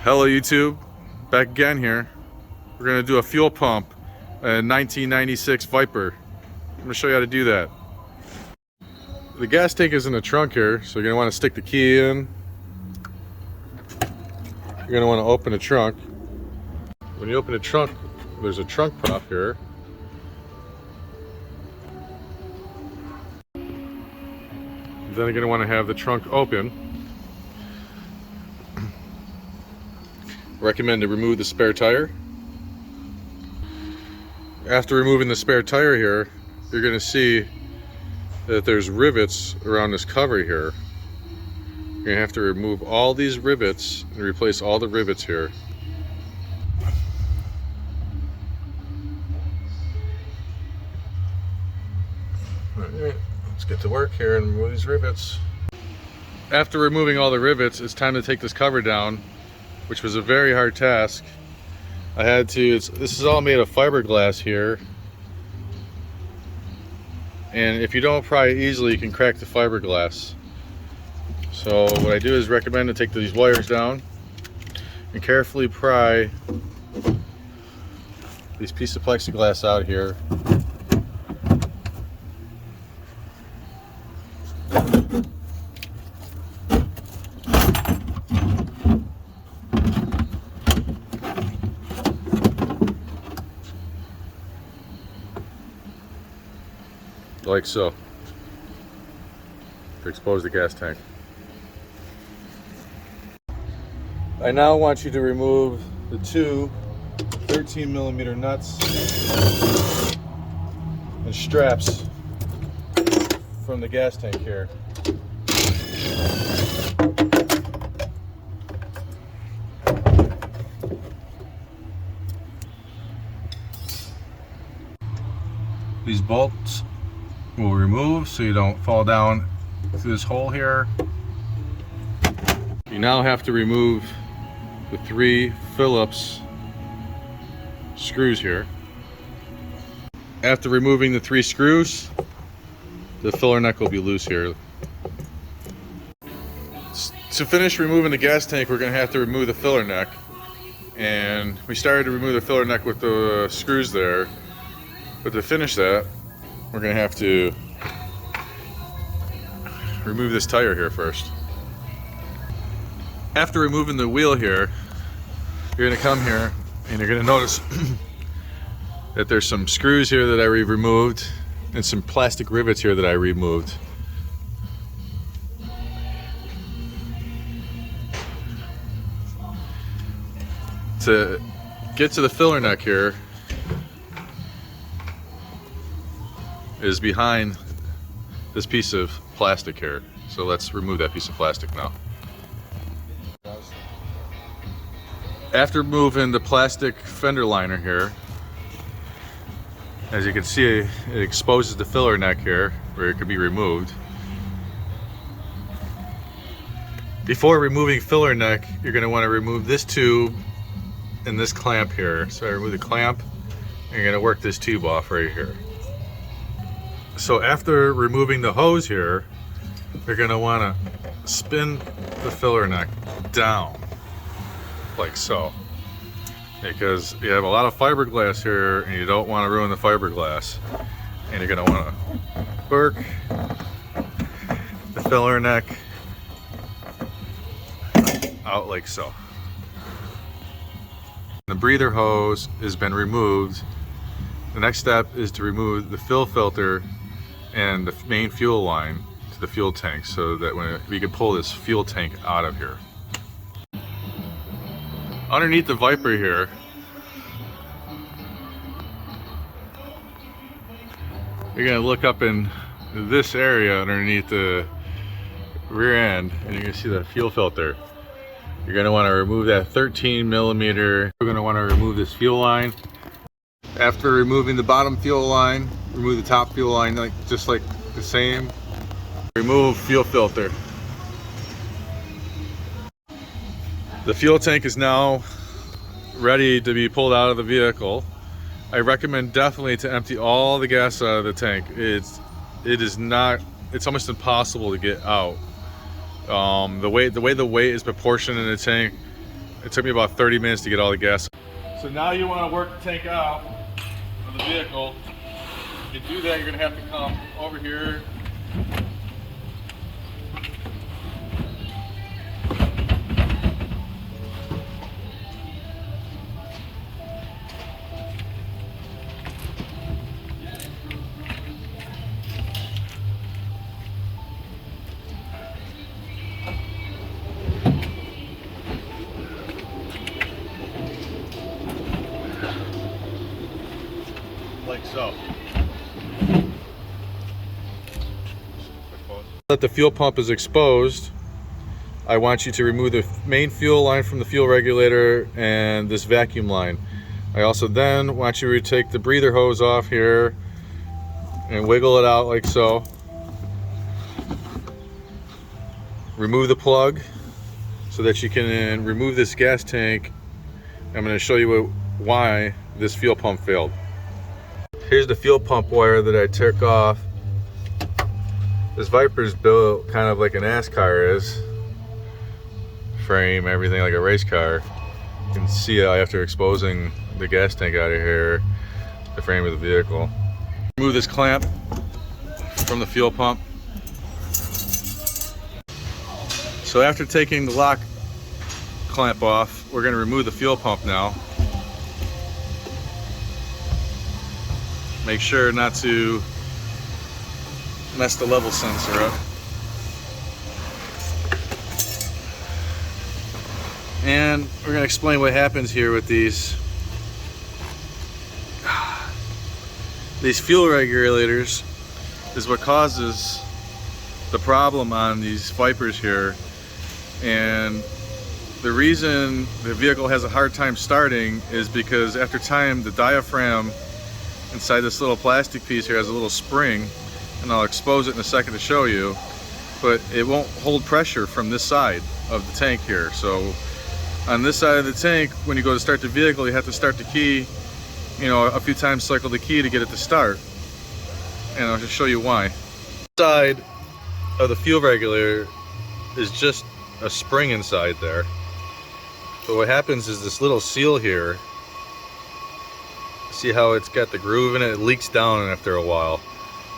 Hello YouTube, back again here. We're gonna do a fuel pump, a 1996 Viper. I'm gonna show you how to do that. The gas tank is in the trunk here, so you're gonna wanna stick the key in. You're gonna wanna open the trunk. When you open the trunk, there's a trunk prop here. Then you're gonna wanna have the trunk open. Recommend to remove the spare tire. After removing the spare tire here, you're going to see that there's rivets around this cover here. You're going to have to remove all these rivets and replace all the rivets here. Alright, let's get to work here and remove these rivets. After removing all the rivets, it's time to take this cover down, which was a very hard task. I had to, this is all made of fiberglass here. And if you don't pry it easily, you can crack the fiberglass. So what I do is recommend to take these wires down and carefully pry these pieces of plexiglass out here. Like so, to expose the gas tank. I now want you to remove the two 13mm nuts and straps from the gas tank here. These bolts will remove so you don't fall down through this hole here. You now have to remove the 3 Phillips screws here. After removing the 3 screws, the filler neck will be loose here. To finish removing the gas tank, we're going to have to remove the filler neck. And we started to remove the filler neck with the screws there. But to finish that, we're going to have to remove this tire here first. After removing the wheel here, you're going to come here and you're going to notice that there's some screws here that I removed and some plastic rivets here that I removed. To get to the filler neck here is behind this piece of plastic here. So let's remove that piece of plastic now. After removing the plastic fender liner here, as you can see, it exposes the filler neck here where it could be removed. Before removing filler neck, you're going to want to remove this tube and this clamp here. So I remove the clamp and you're going to work this tube off right here. So after removing the hose here, you're going to want to spin the filler neck down like so, because you have a lot of fiberglass here and you don't want to ruin the fiberglass, and you're going to want to work the filler neck out like so. The breather hose has been removed. The next step is to remove the fill filter and the main fuel line to the fuel tank, so that we can pull this fuel tank out of here. Underneath the Viper here, you're going to look up in this area underneath the rear end and you're going to see the fuel filter. You're going to want to remove that 13mm. We're going to want to remove this fuel line. After removing the bottom fuel line, remove the top fuel line just like the same. Remove fuel filter. The fuel tank is now ready to be pulled out of the vehicle. I recommend definitely to empty all the gas out of the tank. It's almost impossible to get out. The way the weight is proportioned in the tank, It took me about 30 minutes to get all the gas. So now you want to work the tank out of the vehicle. To do that, you're going to have to come over here. Like so. That the fuel pump is exposed, I want you to remove the main fuel line from the fuel regulator and this vacuum line. I also then want you to take the breather hose off here and wiggle it out like so. Remove the plug so that you can remove this gas tank. I'm going to show you why this fuel pump failed. Here's the fuel pump wire that I took off. This Viper's built kind of like an NASCAR is. Frame, everything like a race car. You can see it after exposing the gas tank out of here, the frame of the vehicle. Remove this clamp from the fuel pump. So after taking the lock clamp off, we're going to remove the fuel pump now. Make sure not to mess the level sensor up. And we're going to explain what happens here with these fuel regulators is what causes the problem on these Vipers here. And the reason the vehicle has a hard time starting is because after time the diaphragm inside this little plastic piece here has a little spring, and I'll expose it in a second to show you, but it won't hold pressure from this side of the tank here. So on this side of the tank, when you go to start the vehicle, you have to start the key, you know, a few times, cycle the key to get it to start. And I'll just show you why. The side of the fuel regulator is just a spring inside there. But what happens is this little seal here, see how it's got the groove in it? It leaks down after a while.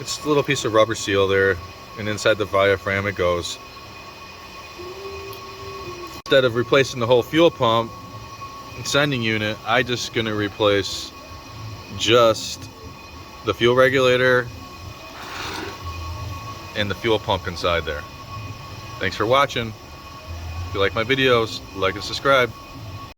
It's a little piece of rubber seal there, and inside the diaphragm it goes. Instead of replacing the whole fuel pump and sending unit, I just gonna replace just the fuel regulator and the fuel pump inside there. Thanks for watching. If you like my videos, like and subscribe.